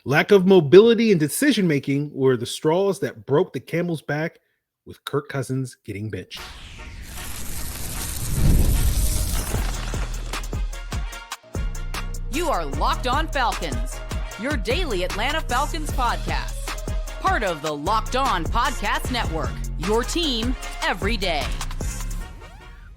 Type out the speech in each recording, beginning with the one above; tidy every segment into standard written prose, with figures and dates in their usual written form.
Lack of mobility and decision-making were the straws that broke the camel's back, with Kirk Cousins getting benched. You are Locked On Falcons, your daily Atlanta Falcons podcast. Part of the Locked On Podcast Network, your team every day.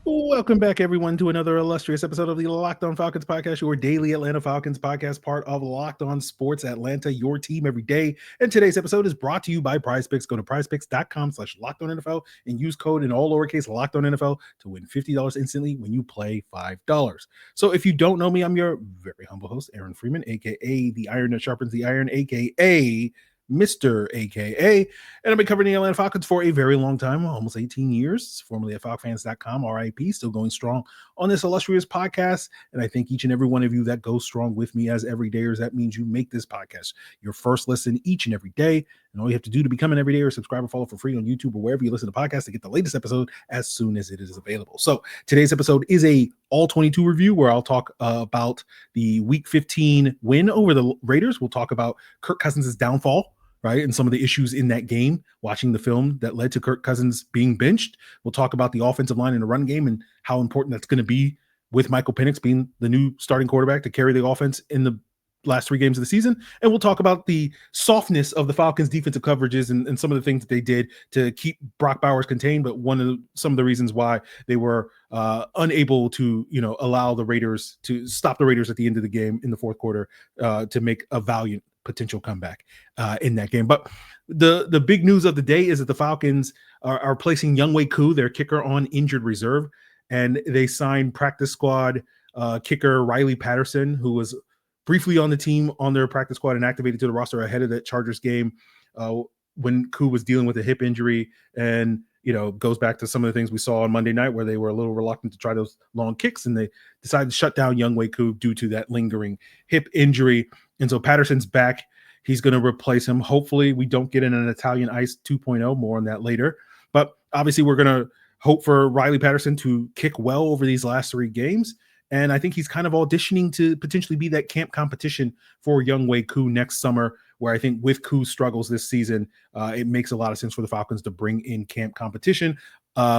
Welcome back, everyone, to another illustrious episode of the Locked On Falcons podcast, your daily Atlanta Falcons podcast, part of Locked On Sports Atlanta, your team every day. And today's episode is brought to you by PrizePicks. Go to prizepicks.com/LockedOnNFL and use code in all lowercase LockedOnNFL to win $50 instantly when you play $5. So if you don't know me, I'm your very humble host, Aaron Freeman, aka the Iron That Sharpens the Iron, aka Mr. AKA, and I've been covering the Atlanta Falcons for a very long time, almost 18 years, formerly at FalcFans.com, RIP, still going strong on this illustrious podcast. And I thank each and every one of you that goes strong with me as everydayers. That means you make this podcast your first listen each and every day. And all you have to do to become an everyday or subscribe or follow for free on YouTube or wherever you listen to podcasts to get the latest episode as soon as it is available. So today's episode is a All-22 review where I'll talk about the Week 15 win over the Raiders. We'll talk about Kirk Cousins' downfall, right, and some of the issues in that game, watching the film that led to Kirk Cousins being benched. We'll talk about the offensive line in the run game and how important that's going to be with Michael Penix being the new starting quarterback to carry the offense in the last 3 games of the season. And we'll talk about the softness of the Falcons' defensive coverages and some of the things that they did to keep Brock Bowers contained, but some of the reasons why they were unable to, allow the Raiders to stop the Raiders at the end of the game in the fourth quarter to make a valiant potential comeback in that game. But the big news of the day is that the Falcons are placing Younghoe Koo, their kicker, on injured reserve, and they signed practice squad kicker Riley Patterson, who was briefly on the team on their practice squad and activated to the roster ahead of that Chargers game when Koo was dealing with a hip injury, and goes back to some of the things we saw on Monday night where they were a little reluctant to try those long kicks, and they decided to shut down Younghoe Koo due to that lingering hip injury. And so Patterson's back. He's going to replace him. Hopefully we don't get in an Italian Ice 2.0. More on that later. But obviously we're going to hope for Riley Patterson to kick well over these last 3 games. And I think he's kind of auditioning to potentially be that camp competition for Younghoe Koo next summer, where I think with Koo's struggles this season, it makes a lot of sense for the Falcons to bring in camp competition.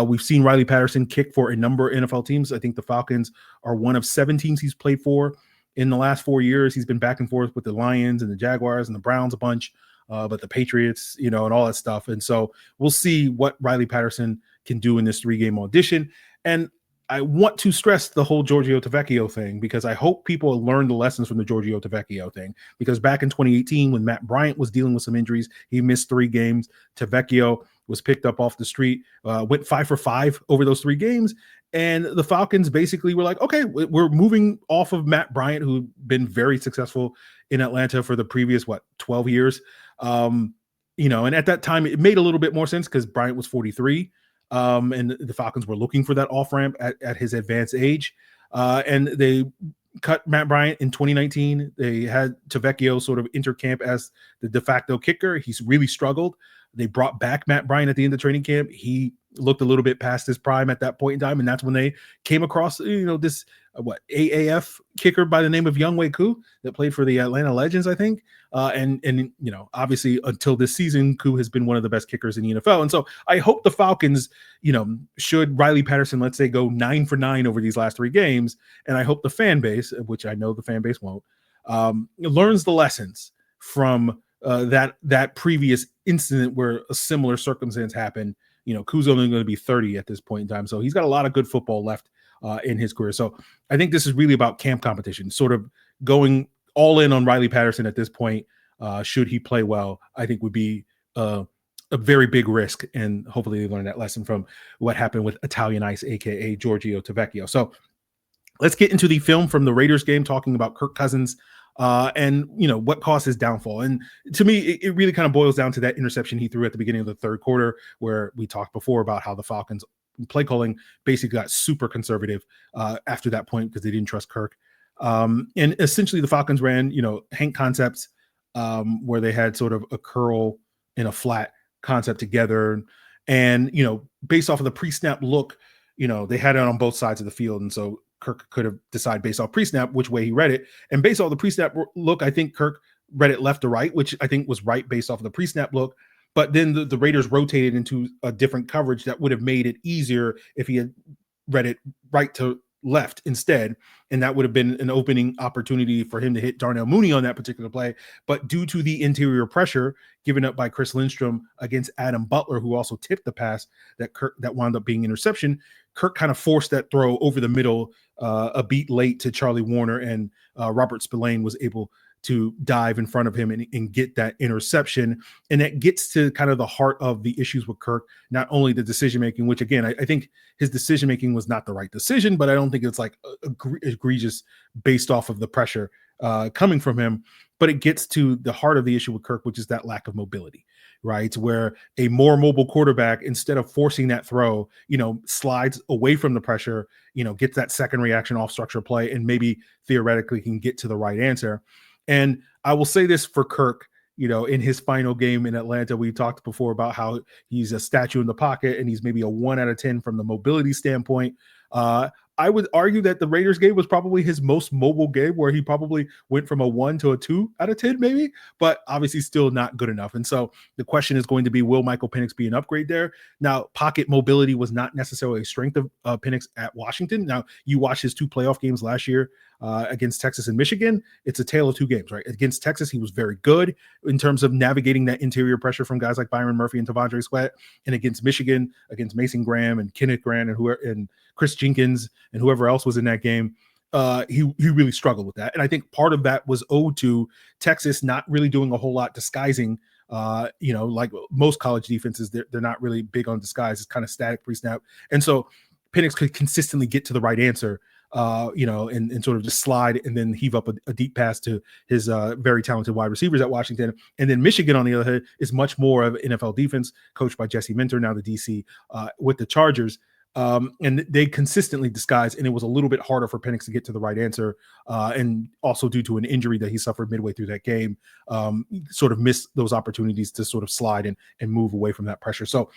We've seen Riley Patterson kick for a number of NFL teams. I think the Falcons are one of 7 teams he's played for in the last 4 years. He's been back and forth with the Lions and the Jaguars and the Browns a bunch, but the Patriots, and all that stuff. And so we'll see what Riley Patterson can do in this 3-game audition. And I want to stress the whole Giorgio Tavecchio thing, because I hope people learn the lessons from the Giorgio Tavecchio thing, because back in 2018, when Matt Bryant was dealing with some injuries, he missed 3 games. Tavecchio was picked up off the street, went 5 for 5 over those 3 games. And the Falcons basically were like, okay, we're moving off of Matt Bryant, who'd been very successful in Atlanta for the previous, 12 years. And at that time, it made a little bit more sense because Bryant was 43. And the Falcons were looking for that off-ramp at his advanced age. And they cut Matt Bryant in 2019. They had Tavecchio sort of enter camp as the de facto kicker. He's really struggled. They brought back Matt Bryant at the end of training camp. He looked a little bit past his prime at that point in time, and that's when they came across, this AAF kicker by the name of Younghoe Koo that played for the Atlanta Legends, I think. And obviously until this season, Koo has been one of the best kickers in the NFL. And so I hope the Falcons, should Riley Patterson, let's say, go 9 for 9 over these last 3 games, and I hope the fan base, which I know the fan base won't, learns the lessons from that previous incident where a similar circumstance happened. Koo's only going to be 30 at this point in time, so he's got a lot of good football left in his career. So I think this is really about camp competition, sort of going all in on Riley Patterson at this point. Should he play well, I think would be a very big risk, and hopefully they learn that lesson from what happened with Italian Ice, aka Giorgio Tavecchio. So let's get into the film from the Raiders game, talking about Kirk Cousins and what caused his downfall. And to me, it really kind of boils down to that interception he threw at the beginning of the third quarter, where we talked before about how the Falcons play calling basically got super conservative after that point because they didn't trust Kirk. And essentially the Falcons ran, Hank concepts where they had sort of a curl and a flat concept together. And, based off of the pre-snap look, they had it on both sides of the field. And so Kirk could have decided based off pre-snap which way he read it. And based off the pre-snap look, I think Kirk read it left to right, which I think was right based off of the pre-snap look. But then the Raiders rotated into a different coverage that would have made it easier if he had read it right to left instead, and that would have been an opening opportunity for him to hit Darnell Mooney on that particular play. But due to the interior pressure given up by Chris Lindstrom against Adam Butler, who also tipped the pass that wound up being interception, Kirk kind of forced that throw over the middle a beat late to Charlie Warner, and Robert Spillane was able to dive in front of him and get that interception. And that gets to kind of the heart of the issues with Kirk, not only the decision-making, which again, I think his decision-making was not the right decision, but I don't think it's like egregious based off of the pressure coming from him. But it gets to the heart of the issue with Kirk, which is that lack of mobility, right? Where a more mobile quarterback, instead of forcing that throw, slides away from the pressure, gets that second reaction off structure play, and maybe theoretically can get to the right answer. And I will say this for Kirk, in his final game in Atlanta, we talked before about how he's a statue in the pocket and he's maybe a 1 out of 10 from the mobility standpoint. I would argue that the Raiders game was probably his most mobile game, where he probably went from a 1 to a 2 out of 10 maybe, but obviously still not good enough. And so the question is going to be, will Michael Penix be an upgrade there? Now, pocket mobility was not necessarily a strength of Penix at Washington. Now, you watch his 2 playoff games last year against Texas and Michigan. It's a tale of 2 games, right? Against Texas, he was very good in terms of navigating that interior pressure from guys like Byron Murphy and Tavondre Sweat. And against Michigan, against Mason Graham and Kenneth Grant and Chris Jenkins and whoever else was in that game, he really struggled with that. And I think part of that was owed to Texas not really doing a whole lot disguising. Like most college defenses, they're not really big on disguise. It's kind of static pre-snap. And so Penix could consistently get to the right answer, and sort of just slide and then heave up a deep pass to his very talented wide receivers at Washington. And then Michigan, on the other hand, is much more of an NFL defense coached by Jesse Minter, now the DC with the Chargers. And they consistently disguised, and it was a little bit harder for Penix to get to the right answer. And also due to an injury that he suffered midway through that game, sort of missed those opportunities to sort of slide and move away from that pressure. So,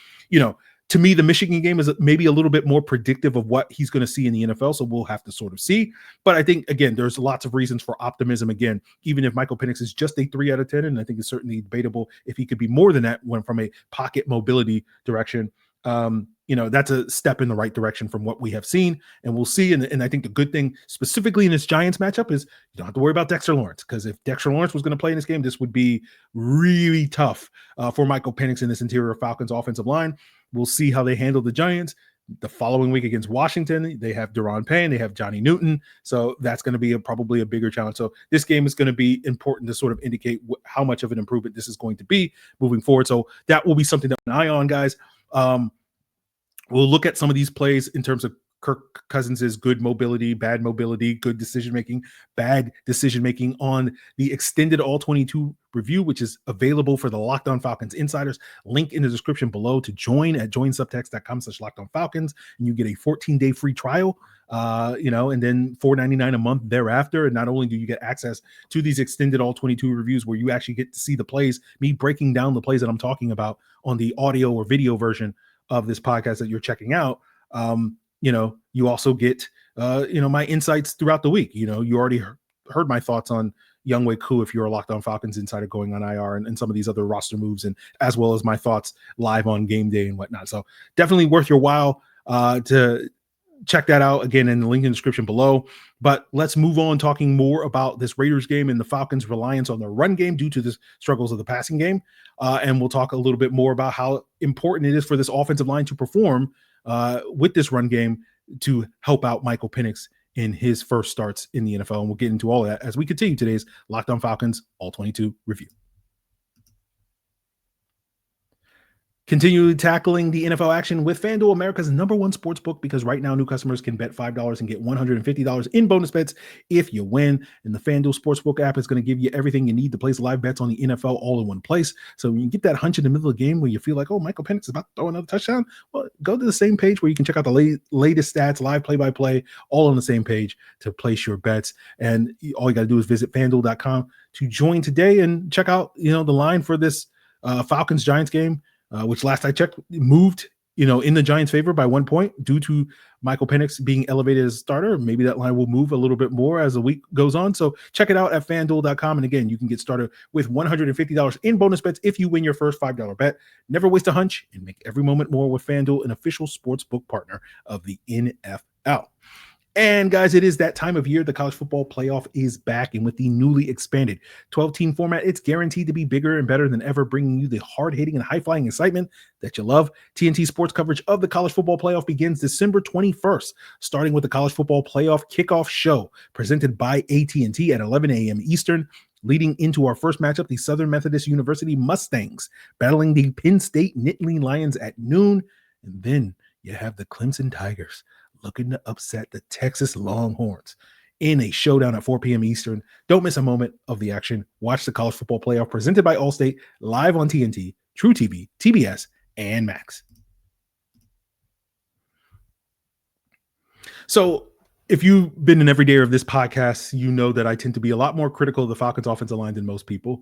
to me, the Michigan game is maybe a little bit more predictive of what he's going to see in the NFL. So we'll have to sort of see. But I think, again, there's lots of reasons for optimism. Again, even if Michael Penix is just a 3 out of 10, and I think it's certainly debatable if he could be more than that when from a pocket mobility direction, that's a step in the right direction from what we have seen, and we'll see. And I think the good thing specifically in this Giants matchup is you don't have to worry about Dexter Lawrence, because if Dexter Lawrence was going to play in this game, this would be really tough for Michael Penix in this interior Falcons offensive line. We'll see how they handle the Giants. The following week against Washington, they have Daron Payne, they have Johnny Newton. So that's going to be probably a bigger challenge. So this game is going to be important to sort of indicate how much of an improvement this is going to be moving forward. So that will be something to keep an eye on, guys. We'll look at some of these plays in terms of Kirk Cousins' good mobility, bad mobility, good decision-making, bad decision-making on the extended All-22 review, which is available for the Locked On Falcons insiders. Link in the description below to join at joinsubtext.com/LockedOnFalcons, and you get a 14-day free trial, and then $4.99 a month thereafter. And not only do you get access to these extended All-22 reviews where you actually get to see the plays, me breaking down the plays that I'm talking about on the audio or video version of this podcast that you're checking out, you also get, my insights throughout the week. You already heard my thoughts on Younghoe Koo if you're a Locked On Falcons insider going on IR and some of these other roster moves, and as well as my thoughts live on game day and whatnot. So definitely worth your while to check that out, again, in the link in the description below. But let's move on talking more about this Raiders game and the Falcons' reliance on the run game due to the struggles of the passing game. And we'll talk a little bit more about how important it is for this offensive line to perform with this run game to help out Michael Penix in his first starts in the NFL. And we'll get into all of that as we continue today's Locked On Falcons All-22 review. Continue tackling the NFL action with FanDuel, America's #1 sports book, because right now new customers can bet $5 and get $150 in bonus bets if you win. And the FanDuel Sportsbook app is going to give you everything you need to place live bets on the NFL all in one place. So when you get that hunch in the middle of the game where you feel like, oh, Michaall Penix is about to throw another touchdown, well, go to the same page where you can check out the latest stats, live play-by-play, all on the same page to place your bets. And all you got to do is visit FanDuel.com to join today and check out, the line for this Falcons-Giants game. Which last I checked moved, in the Giants' favor by 1 point due to Michael Penix being elevated as a starter. Maybe that line will move a little bit more as the week goes on. So check it out at FanDuel.com. And again, you can get started with $150 in bonus bets if you win your first $5 bet. Never waste a hunch and make every moment more with FanDuel, an official sportsbook partner of the NFL. And guys, it is that time of year. The college football playoff is back, and with the newly expanded 12-team format, it's guaranteed to be bigger and better than ever, bringing you the hard-hitting and high-flying excitement that you love. TNT Sports coverage of the college football playoff begins December 21st, starting with the college football playoff kickoff show presented by AT&T at 11 a.m. Eastern. Leading into our first matchup, the Southern Methodist University Mustangs battling the Penn State Nittany Lions at noon. And then you have the Clemson Tigers looking to upset the Texas Longhorns in a showdown at 4 p.m. Eastern. Don't miss a moment of the action. Watch the college football playoff presented by Allstate live on TNT, True TV, TBS, and Max. So if you've been an everydayer of this podcast, you know that I tend to be a lot more critical of the Falcons offensive line than most people.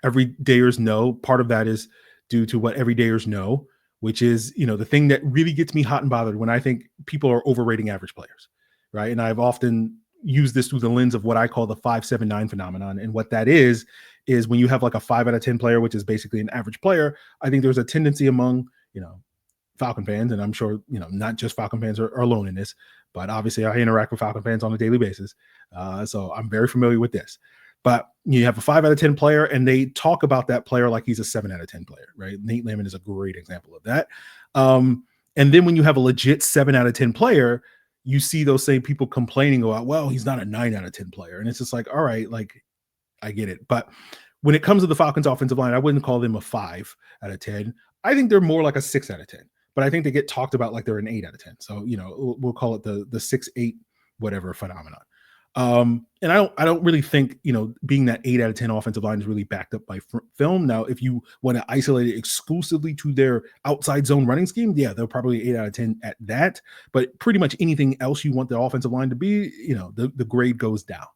Everydayers know. Part of that is due to what everydayers know, which is, the thing that really gets me hot and bothered when I think people are overrating average players, right? And I've often used this through the lens of what I call the 5-7-9 phenomenon. And what that is when you have like a 5 out of 10 player, which is basically an average player, I think there's a tendency among, Falcon fans, and I'm sure, not just Falcon fans are alone in this, but obviously I interact with Falcon fans on a daily basis. So I'm very familiar with this. But you have a 5 out of 10 player, and they talk about that player like he's a 7 out of 10 player, right? Nate Landman is a great example of that. And then when you have a legit 7 out of 10 player, you see those same people complaining about, well, he's not a 9 out of 10 player. And it's just like, all right, like, I get it. But when it comes to the Falcons offensive line, I wouldn't call them a 5 out of 10. I think they're more like a 6 out of 10. But I think they get talked about like they're an 8 out of 10. So, we'll call it the 6-8 whatever phenomenon. And I don't really think, being that 8 out of 10 offensive line is really backed up by film. Now, if you want to isolate it exclusively to their outside zone running scheme, yeah, they're probably 8 out of 10 at that. But pretty much anything else you want the offensive line to be, the grade goes down.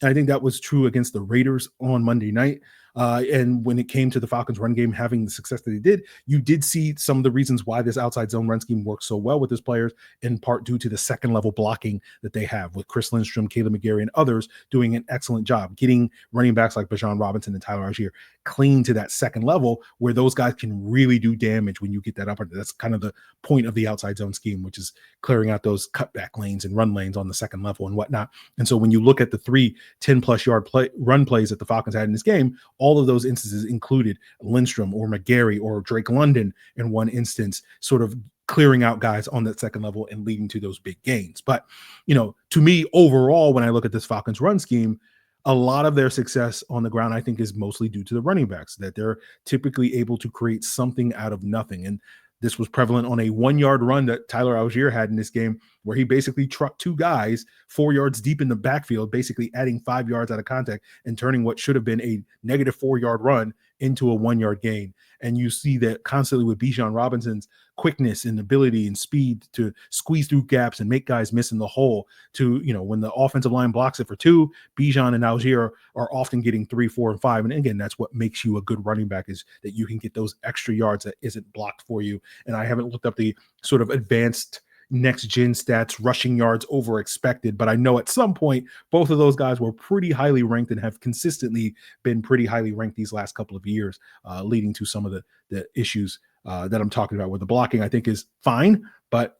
And I think that was true against the Raiders on Monday night. And when it came to the Falcons run game having the success that they did, you did see some of the reasons why this outside zone run scheme works so well with his players, in part due to the second level blocking that they have with Chris Lindstrom, Caleb McGarry, and others doing an excellent job getting running backs like Bijan Robinson and Tyler Algier clean to that second level where those guys can really do damage when you get that up. That's kind of the point of the outside zone scheme, which is clearing out those cutback lanes and run lanes on the second level and whatnot. And so when you look at the 3 10+ yard run plays that the Falcons had in this game, all of those instances included Lindstrom or McGarry or Drake London in one instance, sort of clearing out guys on that second level and leading to those big gains. But, to me, overall, when I look at this Falcons run scheme, a lot of their success on the ground, I think, is mostly due to the running backs, that they're typically able to create something out of nothing. And this was prevalent on a 1-yard run that Tyler Algier had in this game, where he basically trucked 2 guys 4 yards deep in the backfield, basically adding 5 yards out of contact and turning what should have been a negative 4-yard run into a 1-yard gain. And you see that constantly with Bijan Robinson's quickness and ability and speed to squeeze through gaps and make guys miss in the hole to, when the offensive line blocks it for 2, Bijan and Algier are often getting 3, 4, and 5. And again, that's what makes you a good running back, is that you can get those extra yards that isn't blocked for you. And I haven't looked up the sort of advanced next gen stats, rushing yards over expected, but I know at some point both of those guys were pretty highly ranked and have consistently been pretty highly ranked these last couple of years, leading to some of the issues that I'm talking about, where the blocking I think is fine, but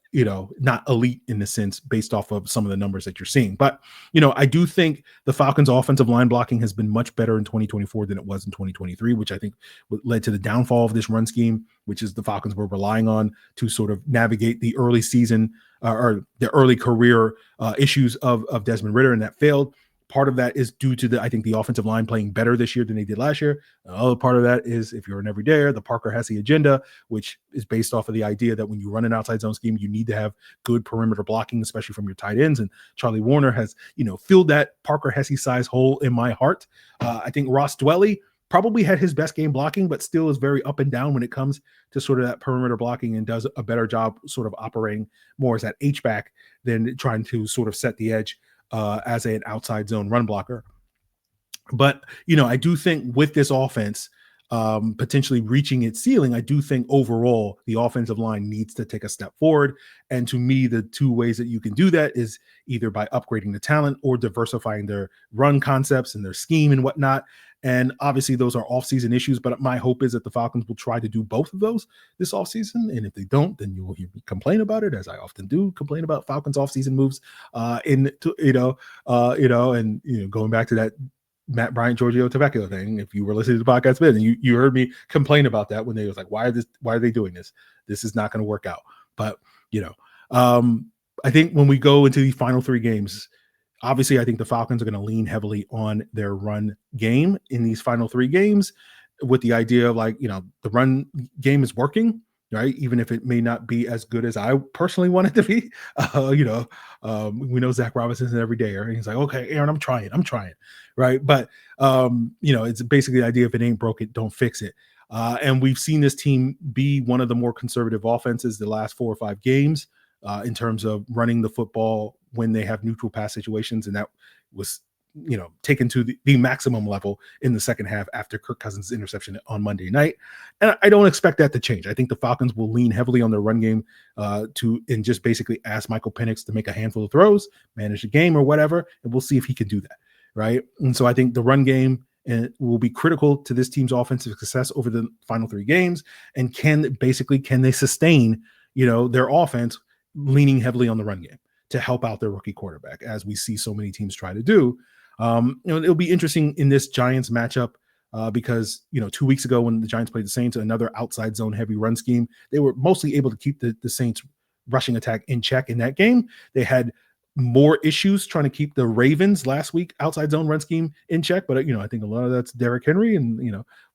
not elite in the sense based off of some of the numbers that you're seeing. But I do think the Falcons offensive line blocking has been much better in 2024 than it was in 2023, which I think led to the downfall of this run scheme, which is the Falcons were relying on to sort of navigate the early season or the early career issues of Desmond Ridder, and that failed. Part of that is due to I think the offensive line playing better this year than they did last year. The other part of that is, if you're an everydayer, the Parker Hesse agenda, which is based off of the idea that when you run an outside zone scheme, you need to have good perimeter blocking, especially from your tight ends. And Charlie Warner has, filled that Parker Hesse size hole in my heart. I think Ross Dwelley probably had his best game blocking, but still is very up and down when it comes to sort of that perimeter blocking, and does a better job sort of operating more as that H-back than trying to sort of set the edge as an outside zone run blocker. But, I do think with this offense, potentially reaching its ceiling, I do think overall the offensive line needs to take a step forward. And to me, the two ways that you can do that is either by upgrading the talent or diversifying their run concepts and their scheme and whatnot. And obviously those are offseason issues, but my hope is that the Falcons will try to do both of those this offseason. And if they don't, then you will hear me complain about it, as I often do, complain about Falcons offseason moves. And going back to that Matt Bryant, Giorgio Tavecchio thing. If you were listening to the podcast, and you heard me complain about that when they was like, why are they doing this? This is not going to work out. But, I think when we go into the final three games, obviously I think the Falcons are going to lean heavily on their run game in these final three games, with the idea of the run game is working, right? Even if it may not be as good as I personally want it to be. We know Zach Robinson's an everydayer, and he's like, okay, Aaron, I'm trying, right? But it's basically the idea, if it ain't broke it, don't fix it. And we've seen this team be one of the more conservative offenses the last 4 or 5 games in terms of running the football when they have neutral pass situations, and that was taken to the maximum level in the second half after Kirk Cousins' interception on Monday night. And I don't expect that to change. I think the Falcons will lean heavily on their run game and just basically ask Michael Penix to make a handful of throws, manage the game or whatever, and we'll see if he can do that, right? And so I think the run game will be critical to this team's offensive success over the final 3 games. And can they sustain, their offense leaning heavily on the run game to help out their rookie quarterback, as we see so many teams try to do. It'll be interesting in this Giants matchup because 2 weeks ago when the Giants played the Saints, another outside zone heavy run scheme, they were mostly able to keep the Saints rushing attack in check in that game. They had more issues trying to keep the Ravens last week outside zone run scheme in check, but I think a lot of that's Derrick Henry, and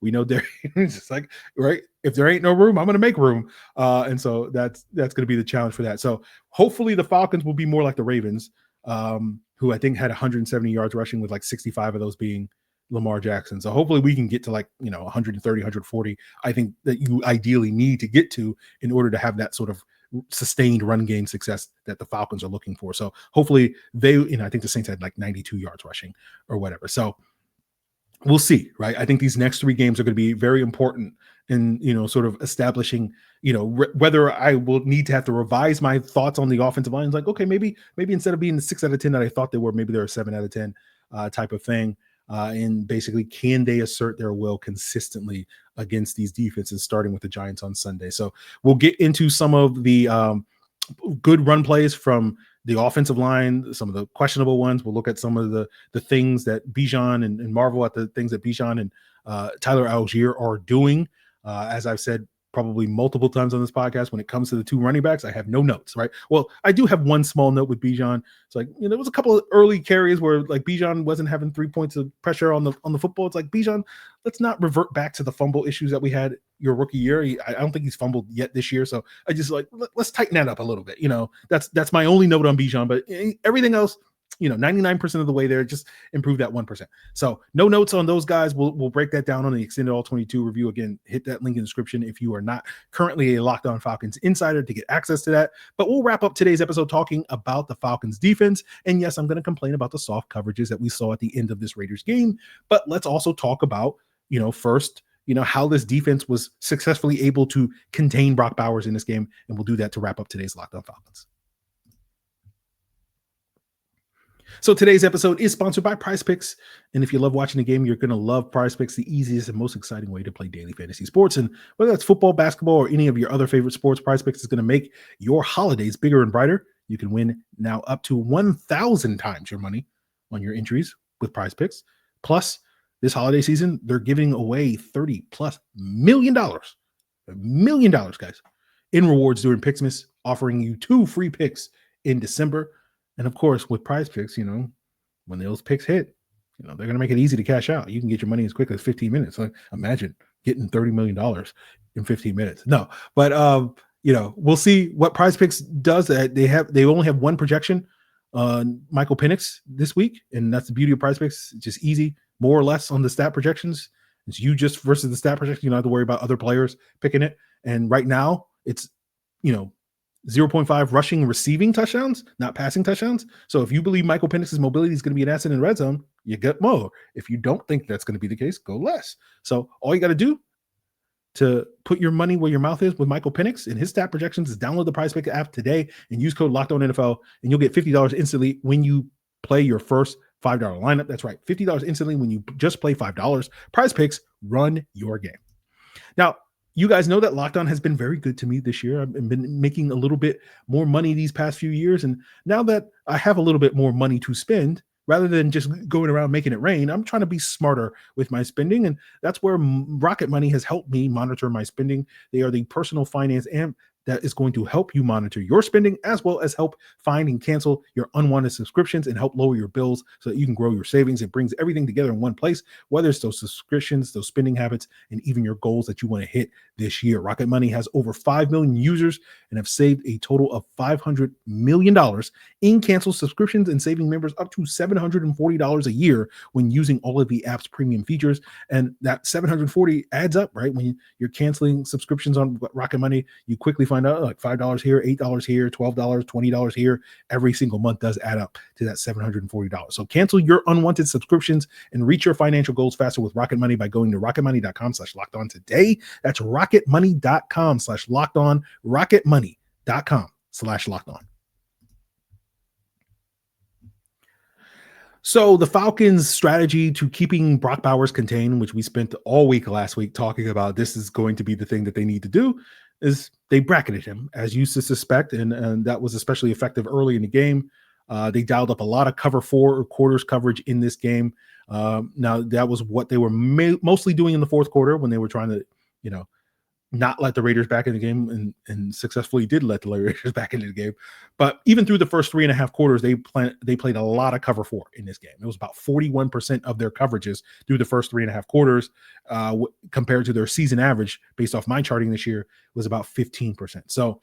we know Derrick Henry's just like, right, if there ain't no room, I'm going to make room, and so that's going to be the challenge for that. So hopefully the Falcons will be more like the Ravens, who I think had 170 yards rushing, with 65 of those being Lamar Jackson. So hopefully we can get to 130, 140. I think that you ideally need to get to in order to have that sort of sustained run game success that the Falcons are looking for. So hopefully I think the Saints had 92 yards rushing or whatever. So we'll see, right? I think these next 3 games are going to be very important in, sort of establishing, whether I will need to have to revise my thoughts on the offensive line. It's like, okay, maybe instead of being the 6 out of 10 that I thought they were, maybe they're a 7 out of 10 type of thing. And basically, can they assert their will consistently against these defenses, starting with the Giants on Sunday? So we'll get into some of the good run plays from the offensive line, some of the questionable ones. We'll look at some of the things that Bijan and marvel at the things that Bijan and Tyler Algier are doing. As I've said probably multiple times on this podcast, when it comes to the 2 running backs, I have no notes, right? Well, I do have one small note with Bijan. It's like, there was a couple of early carries where Bijan wasn't having 3 points of pressure on the football. It's like, Bijan, let's not revert back to the fumble issues that we had your rookie year. I don't think he's fumbled yet this year. So I just let's tighten that up a little bit. That's my only note on Bijan, but everything else, 99% of the way there, just improve that 1%. So no notes on those guys. We'll break that down on the extended All-22 review. Again, hit that link in the description if you are not currently a Locked On Falcons insider to get access to that. But we'll wrap up today's episode talking about the Falcons defense. And yes, I'm going to complain about the soft coverages that we saw at the end of this Raiders game. But let's also talk about, first, how this defense was successfully able to contain Brock Bowers in this game. And we'll do that to wrap up today's Locked On Falcons. So today's episode is sponsored by PrizePicks. And if you love watching the game, you're going to love PrizePicks, the easiest and most exciting way to play daily fantasy sports. And whether that's football, basketball, or any of your other favorite sports, PrizePicks is going to make your holidays bigger and brighter. You can win now up to 1,000 times your money on your entries with PrizePicks. Plus, this holiday season, they're giving away $30+ million. $1 million, guys, in rewards during Picksmas, offering you 2 free picks in December. And of course, with PrizePicks, when those picks hit, they're going to make it easy to cash out. You can get your money as quick as 15 minutes. Like, imagine getting $30 million in 15 minutes. No, but we'll see what PrizePicks does. They only have one projection on Michael Penix this week, and that's the beauty of PrizePicks. It's just easy, more or less, on the stat projections. It's you just versus the stat projection. You don't have to worry about other players picking it. And right now, it's 0.5 rushing and receiving touchdowns, not passing touchdowns. So if you believe Michael Penix's mobility is going to be an asset in red zone, you get more. If you don't think that's going to be the case, go less. So all you got to do to put your money where your mouth is with Michael Penix and his stat projections is download the PrizePicks app today and use code LOCKEDONNFL, and you'll get $50 instantly when you play your first $5 lineup. That's right, $50 instantly when you just play $5. PrizePicks, run your game. Now, you guys know that Locked On has been very good to me this year. I've been making a little bit more money these past few years. And now that I have a little bit more money to spend, rather than just going around making it rain, I'm trying to be smarter with my spending. And that's where Rocket Money has helped me monitor my spending. They are the personal finance app that is going to help you monitor your spending, as well as help find and cancel your unwanted subscriptions and help lower your bills so that you can grow your savings. It brings everything together in one place, whether it's those subscriptions, those spending habits, and even your goals that you want to hit this year. Rocket Money has over 5 million users and have saved a total of $500 million in canceled subscriptions and saving members up to $740 a year when using all of the app's premium features. And that $740 adds up, right? When you're canceling subscriptions on Rocket Money, you quickly find out like $5 here, $8 here, $12, $20 here. Every single month does add up to that $740. So cancel your unwanted subscriptions and reach your financial goals faster with Rocket Money by going to rocketmoney.com/lockedon today. That's rocketmoney.com/lockedon, rocketmoney.com/lockedon. So the Falcons' strategy to keeping Brock Bowers contained, which we spent all week last week talking about, this is going to be the thing that they need to do, is they bracketed him, as used to suspect, and that was especially effective early in the game. They dialed up a lot of cover 4 or quarters coverage in this game. Now, that was what they were mostly doing in the fourth quarter when they were trying to, not let the Raiders back in the game, and successfully did let the Raiders back into the game. But even through the first 3.5 quarters, they played a lot of cover 4 in this game. It was about 41% of their coverages through the first 3.5 quarters, compared to their season average, based off my charting this year, was about 15%. So,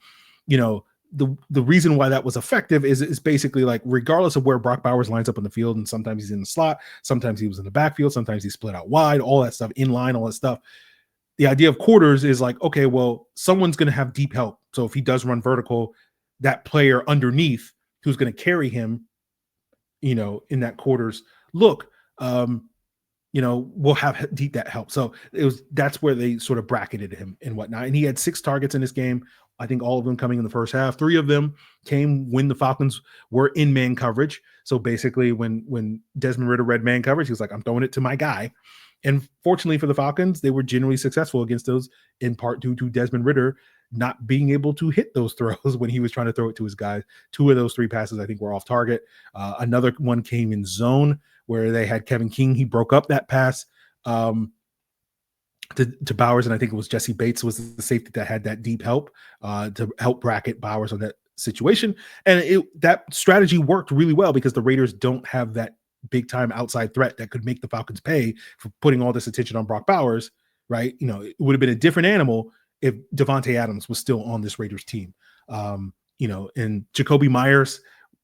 the reason why that was effective is basically like, regardless of where Brock Bowers lines up on the field, and sometimes he's in the slot, sometimes he was in the backfield, sometimes he split out wide, all that stuff, in line, all that stuff. The idea of quarters is like, okay, well, someone's going to have deep help. So if he does run vertical, that player underneath who's going to carry him, in that quarters look, will have deep that help. So that's where they sort of bracketed him and whatnot. And he had 6 targets in this game. I think all of them coming in the first half. 3 of them came when the Falcons were in man coverage. So basically when Desmond Ridder read man coverage, he was like, I'm throwing it to my guy. And fortunately for the Falcons, they were generally successful against those, in part due to Desmond Ridder not being able to hit those throws when he was trying to throw it to his guys. 2 of those 3 passes, I think, were off target. Another one came in zone where they had Kevin King. He broke up that pass to Bowers, and I think it was Jesse Bates was the safety that had that deep help to help bracket Bowers on that situation. And that strategy worked really well because the Raiders don't have that big time outside threat that could make the Falcons pay for putting all this attention on Brock Bowers, right? It would have been a different animal if Devontae Adams was still on this Raiders team. And Jacoby Myers,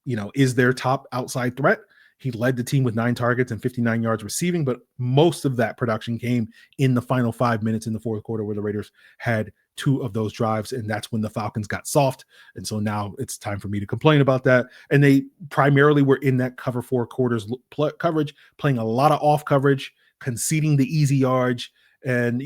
is their top outside threat. He led the team with 9 targets and 59 yards receiving, but most of that production came in the final 5 minutes in the fourth quarter, where the Raiders had 2 of those drives, and that's when the Falcons got soft. And so now it's time for me to complain about that. And they primarily were in that cover 4 quarters coverage, playing a lot of off coverage, conceding the easy yards, and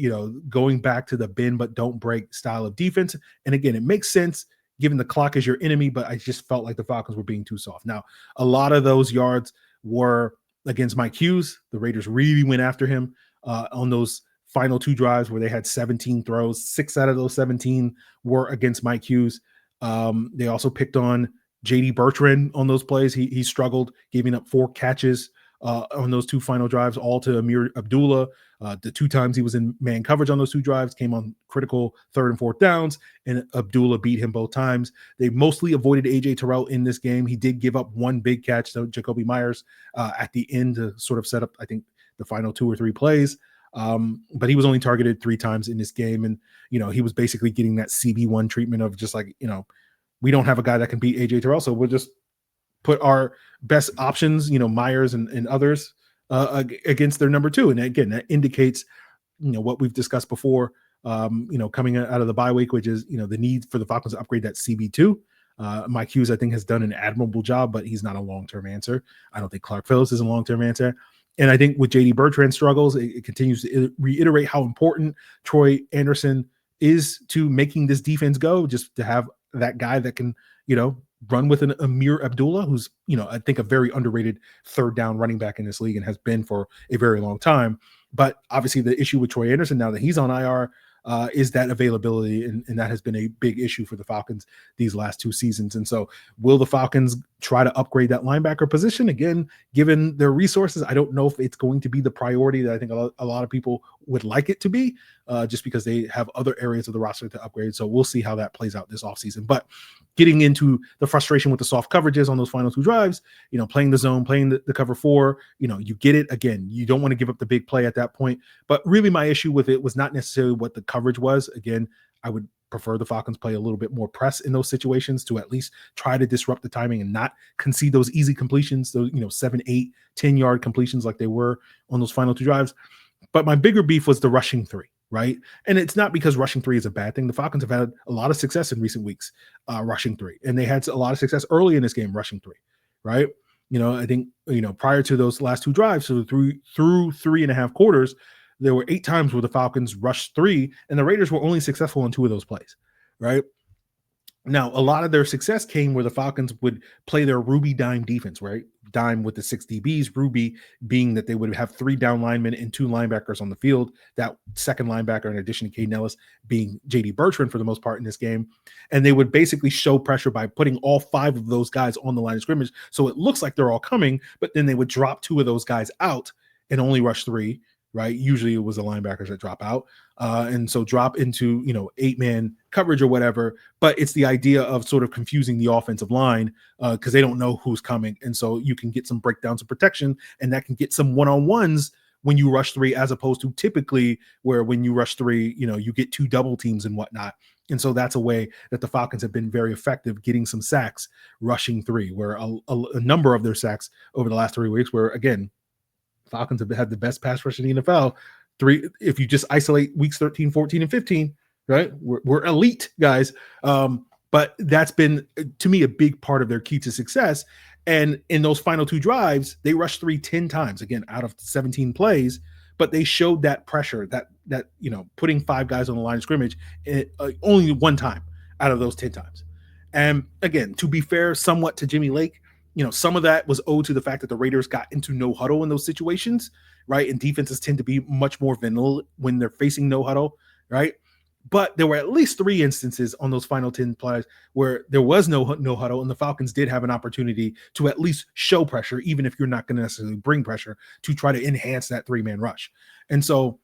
going back to the bend but don't break style of defense. And again, it makes sense given the clock is your enemy, but I just felt like the Falcons were being too soft. Now, a lot of those yards were against Mike Hughes. The Raiders really went after him on those final 2 drives where they had 17 throws. 6 out of those 17 were against Mike Hughes. They also picked on J.D. Bertrand on those plays. He struggled, giving up 4 catches on those 2 final drives, all to Amir Abdullah. The 2 times he was in man coverage on those 2 drives came on critical 3rd and 4th downs, and Abdullah beat him both times. They mostly avoided A.J. Terrell in this game. He did give up 1 big catch to Jacoby Myers at the end to sort of set up, I think, the final 2 or 3 plays. But he was only targeted 3 times in this game. And, he was basically getting that CB1 treatment of just like, we don't have a guy that can beat A.J. Terrell, so we'll just put our best options, Myers and others against their number 2. And again, that indicates, what we've discussed before, coming out of the bye week, which is, the need for the Falcons to upgrade that CB2. Mike Hughes, I think, has done an admirable job, but he's not a long-term answer. I don't think Clark Phillips is a long-term answer. And I think with JD Bertrand's struggles, it continues to reiterate how important Troy Anderson is to making this defense go, just to have that guy that can, run with an Amir Abdullah, who's, I think a very underrated third down running back in this league and has been for a very long time. But obviously the issue with Troy Anderson now that he's on IR is that availability, and that has been a big issue for the Falcons these last 2 seasons. And so will the Falcons try to upgrade that linebacker position? Again, given their resources, I don't know if it's going to be the priority that I think a lot of people would like it to be, just because they have other areas of the roster to upgrade. So we'll see how that plays out this offseason. But getting into the frustration with the soft coverages on those final 2 drives, playing the zone, playing the cover 4, you get it. Again, you don't want to give up the big play at that point. But really my issue with it was not necessarily what the coverage was. Again, I would prefer the Falcons play a little bit more press in those situations to at least try to disrupt the timing and not concede those easy completions, those 7, 8, 10-yard completions like they were on those final 2 drives. But my bigger beef was the rushing 3. Right. And it's not because rushing 3 is a bad thing. The Falcons have had a lot of success in recent weeks rushing 3, and they had a lot of success early in this game rushing 3. Right. I think, prior to those last 2 drives, so through 3.5 quarters, there were 8 times where the Falcons rushed 3, and the Raiders were only successful in 2 of those plays. Right. Now, a lot of their success came where the Falcons would play their Ruby dime defense, right? Dime with the 6 DBs, Ruby being that they would have 3 down linemen and 2 linebackers on the field. That second linebacker, in addition to Caden Ellis, being JD Bertrand for the most part in this game. And they would basically show pressure by putting all 5 of those guys on the line of scrimmage. So it looks like they're all coming, but then they would drop 2 of those guys out and only rush 3. Right. Usually it was the linebackers that drop out. And so drop into, 8-man coverage or whatever. But it's the idea of sort of confusing the offensive line because they don't know who's coming. And so you can get some breakdowns of protection, and that can get some one-on-ones when you rush 3, as opposed to typically where when you rush 3, you get 2 double teams and whatnot. And so that's a way that the Falcons have been very effective getting some sacks rushing 3, where a number of their sacks over the last 3 weeks were, again, Falcons have had the best pass rush in the NFL. 3, if you just isolate weeks 13, 14, and 15, right? We're elite guys. But that's been, to me, a big part of their key to success. And in those final 2 drives, they rushed 3 10 times, again, out of 17 plays. But they showed that pressure, that putting 5 guys on the line of scrimmage only 1 time out of those 10 times. And again, to be fair, somewhat to Jimmy Lake, some of that was owed to the fact that the Raiders got into no huddle in those situations, right? And defenses tend to be much more vanilla when they're facing no huddle, right? But there were at least 3 instances on those final 10 plays where there was no huddle, and the Falcons did have an opportunity to at least show pressure, even if you're not going to necessarily bring pressure, to try to enhance that 3-man rush. And so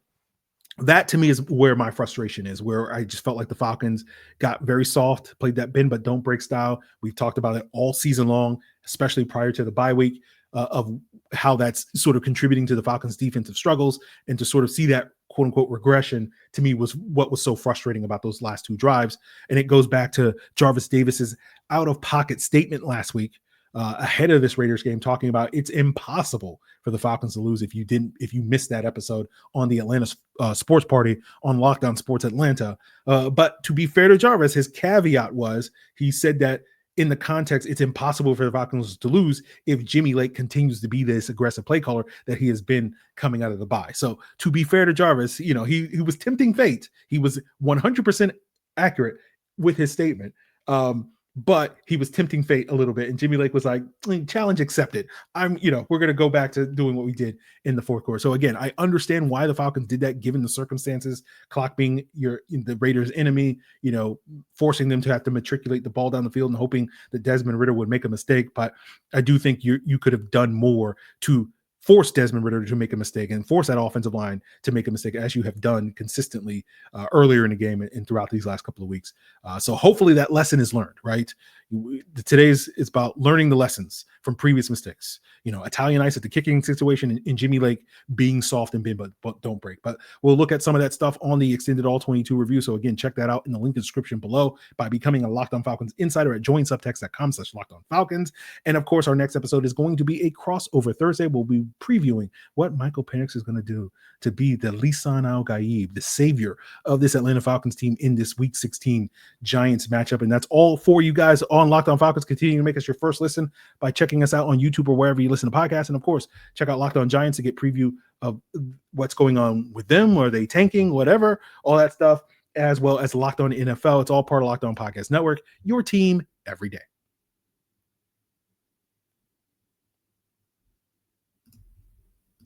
that, to me, is where my frustration is, where I just felt like the Falcons got very soft, played that bend but don't break style. We've talked about it all season long, especially prior to the bye week, of how that's sort of contributing to the Falcons' defensive struggles. And to sort of see that quote unquote regression, to me, was what was so frustrating about those last 2 drives. And it goes back to Jarvis Davis's out of pocket statement last week, ahead of this Raiders game, talking about it's impossible for the Falcons to lose. If you missed that episode on the Atlanta Sports Party on Locked On Sports Atlanta. But to be fair to Jarvis, his caveat was, he said that in the context, it's impossible for the Falcons to lose if Jimmy Lake continues to be this aggressive play caller that he has been coming out of the bye. So to be fair to Jarvis, he was tempting fate. He was 100% accurate with his statement. But he was tempting fate a little bit. And Jimmy Lake was like, challenge accepted. We're going to go back to doing what we did in the 4th quarter. So again, I understand why the Falcons did that, given the circumstances, clock being the Raiders' enemy, forcing them to have to matriculate the ball down the field and hoping that Desmond Ridder would make a mistake. But I do think you could have done more to force Desmond Ridder to make a mistake and force that offensive line to make a mistake, as you have done consistently earlier in the game and throughout these last couple of weeks. So hopefully that lesson is learned, right? Today's is about learning the lessons from previous mistakes. Italian ice at the kicking situation, and Jimmy Lake being soft and bend but don't break. But we'll look at some of that stuff on the extended All-22 review. So again, check that out in the link in the description below by becoming a Locked On Falcons insider at joinsubtext.com/LockedOnFalcons. And of course, our next episode is going to be a crossover Thursday. We'll be previewing what Michael Penix is going to do to be the Lisan Al-Gaib, the savior of this Atlanta Falcons team in this Week 16 Giants matchup. And that's all for you guys on Locked On Falcons. Continue to make us your first listen by checking us out on YouTube or wherever you listen to podcasts. And of course, check out Locked On Giants to get preview of what's going on with them. Are they tanking? Whatever, all that stuff, as well as Locked On NFL. It's all part of Locked On Podcast Network, your team every day.